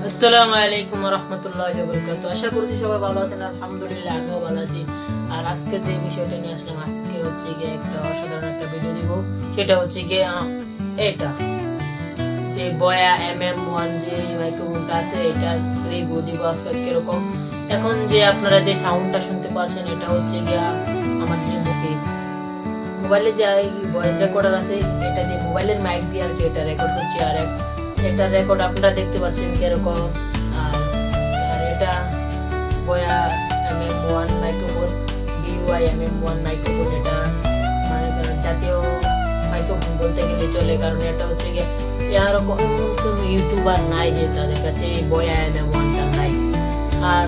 আসসালামু আলাইকুম ওয়া রাহমাতুল্লাহি ওয়া বারাকাতুহু। আশা করছি সবাই ভালো আছেন। আলহামদুলিল্লাহ আমিও ভালো আছি। আর আজকে যে বিষয়টা নিয়ে আসলাম, আজকে হচ্ছে গিয়ে একটা অসাধারণ একটা ভিডিও দিব। সেটা হচ্ছে গিয়ে এটা যে বয়া MM1 যে মাইক্রোফোনটা আছে, এটার রিভিউ দিব আজকে কিরকম। এখন যে আপনারা যে সাউন্ডটা শুনতে পারছেন, এটা হচ্ছে গিয়া আমার যে মোবাইলে যে ভয়েস রেকর্ডার আছে, এটা দিয়ে মোবাইলের মাইক দিয়ে আর কি এটা রেকর্ড হচ্ছে। আর এটা রেকর্ড আপনারা দেখতে পাচ্ছেন কিরকম। আর আর এটা বয়া MM1 microphone, BY MM1 microphone. এটা মানে জাতীয় মাইক্রোফোন বলতে গেলে চলে, কারণ এটা হচ্ছে গিয়ে এরকম কোনো ইউটিউবার নাই যে তাদের কাছে এই বয়া MM1টা নাই। আর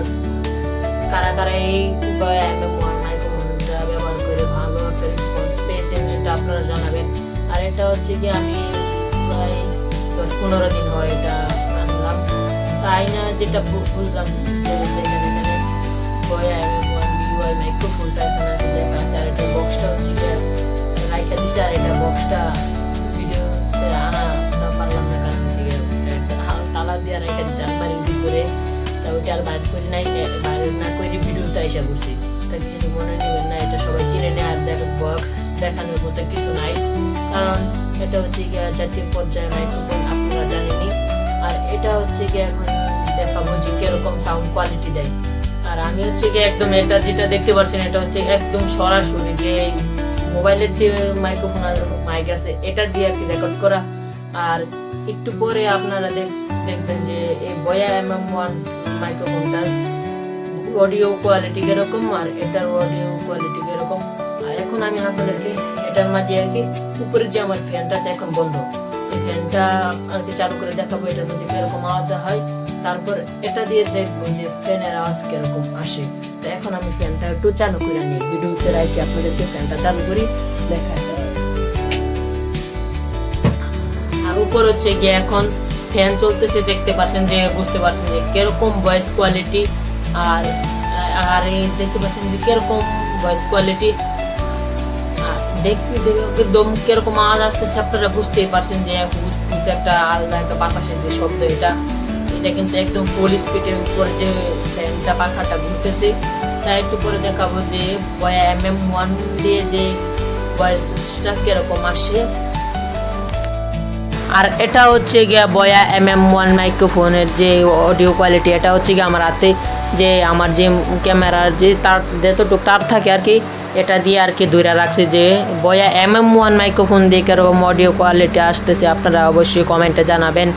কারা কারা এই বয়া MM1 মাইক্রোফোনটা ব্যবহার করে ভালো একটা রেসপন্স পেয়েছেন, এটা আপনারা জানাবেন। আর এটা হচ্ছে কি আমি প্রায় 10-15 দিন হয় এটা আনলাম, তাই না যেটা বুঝলাম এখানে বয়া MM1 BY মাইক্রোফোনটা এখানে লেখা আছে। আর এটা বক্সটা হচ্ছে কি রাইখা দিছে। আর এটা বক্সটা ভিডিওতে আনা পারলাম না, কারণ তালা দিয়ে রাইখা দিছে আলমারির ভিতরে। তা ওইটা আর বাইর করি নাই, বাইরে না করে ভিডিওতে এসে করছি। তা কিছু মনে নেবেন না, এটা সবাই চিনে নেয়। আর বক্স দেখানোর মতো কিছু নাই, কারণ এটা হচ্ছে গিয়ে জাতীয় পর্যায়ে মাইক্রোফোন, আপনারা জানেনই। আর এটা হচ্ছে গিয়ে এখন দেখাবো যে কিরকম সাউন্ড কোয়ালিটি দেয়। আর আমি হচ্ছে গিয়ে একদম এটা যেটা দেখতে পাচ্ছেন, এটা হচ্ছে একদম সরাসরি যে মোবাইলের যে মাইক্রোফোন মাইক আছে এটা দিয়ে আর কি রেকর্ড করা। আর একটু পরে আপনারা দেখবেন যে এই বয়া MM1 মাইক্রোফোনটার অডিও কোয়ালিটি কিরকম আর এটার অডিও কোয়ালিটি কিরকম। আর এখন আমি আপনাদেরকে এটার মাঝে আর কি উপরে যে আমার ফ্যানটা আছে এখন বন্ধ, এই ফ্যানটা আর কি চালু করে দেখাবো এটার মধ্যে কিরকম আওয়াজ হয়। তারপর এটা দিয়ে দেখবো যে ফ্যানের আওয়াজ কিরকম আসে। তো এখন আমি ফ্যানটা একটু চালু করে নিই, ভিডিওতে রাখি আপনাদেরকে ফ্যানটা চালু করি দেখা যায়। আর উপর হচ্ছে গিয়ে এখন ফ্যান চলতেছে, দেখতে পাচ্ছেন যে বুঝতে পারছেন যে কিরকম ভয়েস কোয়ালিটি। আর আর এই দেখতে পাচ্ছেন যে কিরকম ভয়েস কোয়ালিটি, দেখতে একদম কিরকম আওয়াজ আসতেছে। আপনারা বুঝতেই পারছেন যে একটা আলাদা একটা বাতাসের যে শব্দ, এটা কিন্তু একদম ফুল স্পিডের উপর যে ফ্যানটা পাখাটা ঘুরতেছে। তাই একটু পরে দেখাবো যে বয়া MM1 দিয়ে যে ভয়েসটা কিরকম আসে। আর এটা হচ্ছে গিয়া বয়া MM1 মাইক্রোফোনের যে অডিও কোয়ালিটি, এটা হচ্ছে গিয়ে আমার হাতে যে আমার যে ক্যামেরার যে তার যতটুকু তার থাকে আর কি, এটা দিয়ে আর কি ধরে রাখছে যে বয়া MM1 মাইক্রোফোন দিয়ে কীরকম অডিও কোয়ালিটি আসতেছে। আপনারা অবশ্যই কমেন্টে জানাবেন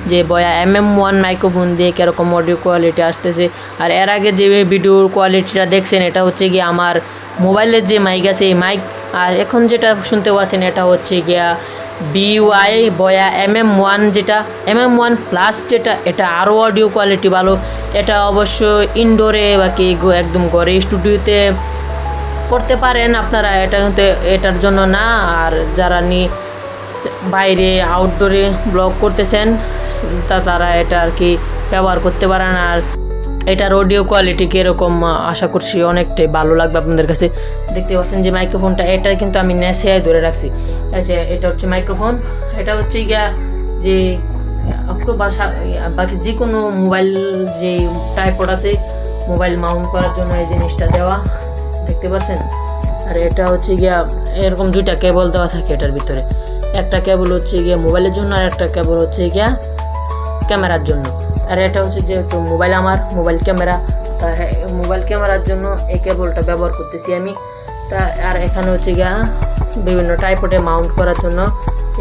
যে বয়া MM1 মাইক্রোফোন দিয়ে কীরকম অডিও কোয়ালিটি আসতেছে। আর এর আগে যে ভিডিওর কোয়ালিটিটা দেখছেন, এটা হচ্ছে গিয়ে আমার মোবাইলের যে মাইক আছে এই মাইক। আর এখন যেটা শুনতে পাচ্ছেন এটা হচ্ছে গিয়া BY বয়া MM1, যেটা MM1 প্লাস, যেটা এটা আরও অডিও কোয়ালিটি ভালো। এটা অবশ্য ইনডোরে বা কি একদম ঘরে স্টুডিওতে করতে পারেন আপনারা, এটা কিন্তু এটার জন্য না। আর যারা বাইরে আউটডোরে ব্লগ করতেছেন তারা এটা আর কি ব্যবহার করতে পারেন। আর এটার অডিও কোয়ালিটি কীরকম আশা করছি অনেকটাই ভালো লাগবে আপনাদের কাছে। দেখতে পাচ্ছেন যে মাইক্রোফোনটা, এটা কিন্তু আমি নেশায় ধরে রাখছি। আচ্ছা, এটা হচ্ছে মাইক্রোফোন। এটা হচ্ছে গিয়া যে অক্টোপাস বাকি যে কোনো মোবাইল যে ট্রাইপড আছে মোবাইল মাউন্ট করার জন্য এই জিনিসটা দেওয়া, দেখতে পাচ্ছেন। আর এটা হচ্ছে গিয়া এরকম দুইটা কেবল দেওয়া থাকে এটার ভিতরে, একটা কেবল হচ্ছে গিয়া মোবাইলের জন্য আর একটা কেবল হচ্ছে গিয়া ক্যামেরার জন্য। আর এটা হচ্ছে যেহেতু মোবাইল আমার মোবাইল ক্যামেরা, তা মোবাইল ক্যামেরার জন্য এই কেবলটা ব্যবহার করতেছি আমি। তা আর এখানে হচ্ছে গিয়া বিভিন্ন ট্রাইপডে মাউন্ট করার জন্য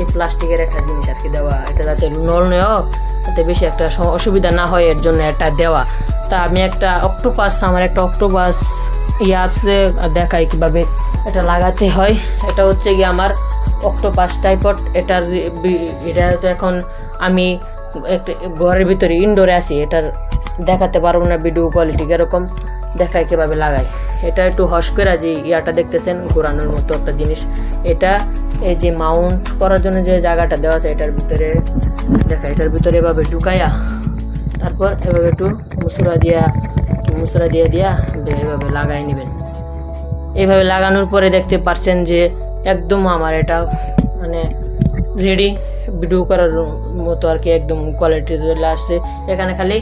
এই প্লাস্টিকের একটা জিনিস আর কি দেওয়া, এটা যাতে নড়নেও যাতে বেশি একটা অসুবিধা না হয় এর জন্য এটা দেওয়া। তা আমি আমার একটা অক্টোপাস অ্যাপসে দেখাই কীভাবে এটা লাগাতে হয়। এটা হচ্ছে গিয়ে আমার অক্টোপাস ট্রাইপড। এটা তো এখন আমি একটা ঘরের ভিতরে ইনডোরে আছি, এটার দেখাতে পারবো না ভিডিও কোয়ালিটি কীরকম, দেখায় কীভাবে লাগাই। এটা একটু হস করে যে ইয়াটা দেখতেছেন ঘোরানোর মতো একটা জিনিস, এটা এই যে মাউন্ট করার জন্য যে জায়গাটা দেওয়া আছে এটার ভিতরে এটার ভিতরে এভাবে ঢুকাইয়া তারপর এভাবে একটু মুসুরা দিয়া এভাবে লাগাই নেবেন। এইভাবে লাগানোর পরে দেখতে পাচ্ছেন যে একদম আমার এটা মানে রেডি ভিডিও করার মতো আর কি একদম কোয়ালিটি চলে আসছে। এখানে খালি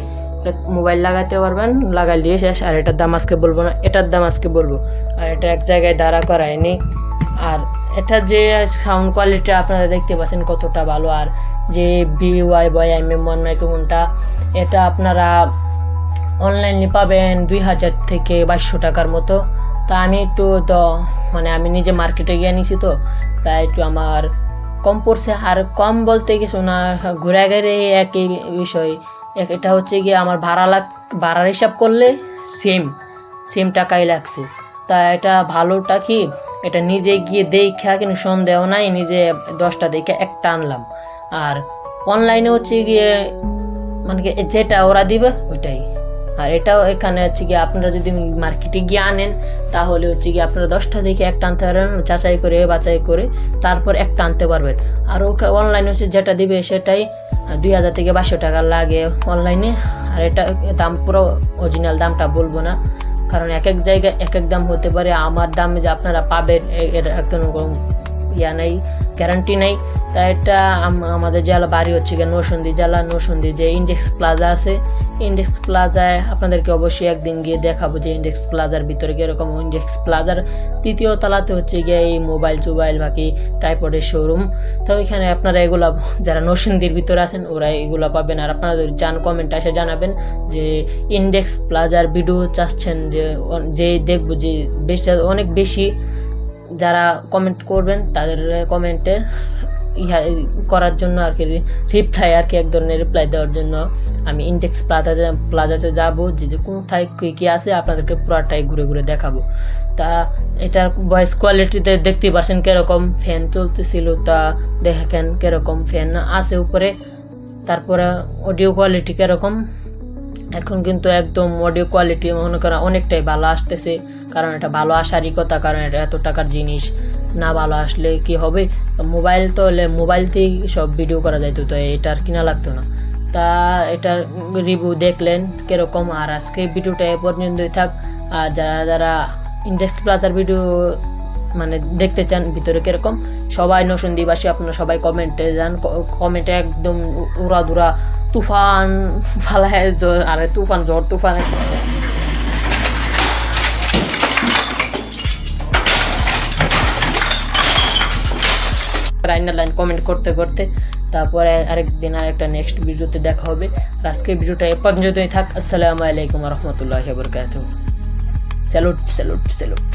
মোবাইল লাগাতে পারবেন, লাগাইলে শেষ। আর এটার দাম আজকে বলবো না, এটার দাম আজকে বলবো। আর এটা এক জায়গায় দাঁড়া করায়নি। আর এটা যে সাউন্ড কোয়ালিটি আপনারা দেখতে পাচ্ছেন কতটা ভালো। আর যে BY MM1 মাইক্রোফোনটা, এটা আপনারা অনলাইনে পাবেন 2000 থেকে 2200 টাকার মতো। তা আমি একটু তো মানে আমি নিজে মার্কেটে গিয়ে নিছি, তো তাই একটু আমার কম পড়ছে। আর কম বলতে কিছু না, ঘুরে ঘুরে একই বিষয়। এটা হচ্ছে গিয়ে আমার ভাড়ার হিসাব করলে সেম টাকাই লাগছে। তা এটা ভালোটা কি, এটা নিজে গিয়ে দেখা কিন্তু সন্দেহ নাই, নিজে 10টা দেখে একটা আনলাম। আর অনলাইনে হচ্ছে গিয়ে মানে যেটা ওরা দিবে ওইটাই। আর এটাও এখানে হচ্ছে গিয়ে আপনারা যদি মার্কেটে গিয়ে আনেন তাহলে হচ্ছে গিয়ে আপনারা 10টা দেখে একটা আনতে পারবেন, বাছাই করে তারপর একটা আনতে পারবেন। আর অনলাইনে হচ্ছে যেটা দিবে সেটাই 2000 থেকে 2200 টাকা লাগে অনলাইনে। আর এটা দাম পুরো অরিজিনাল দামটা বলবো না, কারণ এক এক জায়গায় এক এক দাম হতে পারে। আমার দামে যে আপনারা পাবেন এর কোনো নেই, গ্যারান্টি নেই। তাই এটা আমাদের জেলা বাড়ি হচ্ছে গিয়ে নরসিংদী যে ইন্ডেক্স প্লাজা আছে, ইন্ডেক্স প্লাজায় আপনাদেরকে অবশ্যই একদিন গিয়ে দেখাবো যে ইন্ডেক্স প্লাজার ভিতরে কীরকম। ইন্ডেক্স প্লাজার 3য় তলাতে হচ্ছে গিয়ে এই মোবাইল বাকি ট্রাইপডের শোরুম। তো ওইখানে আপনারা এগুলা যারা নরসিংদীর ভিতরে আছেন ওরা এগুলো পাবেন। আর আপনারা যদি কমেন্টে এসে জানাবেন যে ইন্ডেক্স প্লাজার ভিডিও চাচ্ছেন, যে দেখবো যে অনেক বেশি যারা কমেন্ট করবেন তাদের কমেন্টের করার জন্য আর কি রিপ্লাই আর কি এক ধরনের রিপ্লাই দেওয়ার জন্য আমি ইন্ডেক্স প্লাজাতে যাবো, যে কোথায় কী আছে আপনাদেরকে পুরাটাই ঘুরে দেখাবো। তা এটার ভয়েস কোয়ালিটিতে দেখতে পাচ্ছেন কীরকম ফ্যান চলতেছিল, তা দেখেন কীরকম ফ্যান আছে উপরে। তারপরে অডিও কোয়ালিটি কীরকম, এখন কিন্তু একদম অডিও কোয়ালিটি মনে করা অনেকটাই ভালো আসতেছে। কারণ এটা ভালো আসারই কথা, কারণ এটা এত টাকার জিনিস, না ভালো আসলে কি হবে। মোবাইল তো হলে মোবাইলতেই সব ভিডিও করা যাইতো, তো এটার কিনা লাগতো না। তা এটার রিভিউ দেখলেন কীরকম। আর আজকে ভিডিওটা এ পর্যন্তই থাক। আর যারা ইন্ডেক্স প্লাজার ভিডিও মানে দেখতে চান ভিতরে কীরকম, সবাই নরসিংদীবাসী আপনারা সবাই কমেন্টে যান, কমেন্টে একদম উড়াধুরা তুফান ফালায়, আরে তুফান ঝড় তুফান লাইন কমেন্ট করতে তারপরে আরেকদিন আরেকটা নেক্সট ভিডিওতে দেখা হবে। আর আজকে ভিডিওটা এ পর্যন্তই থাক। আসসালামু আলাইকুম রহমতুল্লাহি ওয়া বারাকাতুহু। স্যালুট।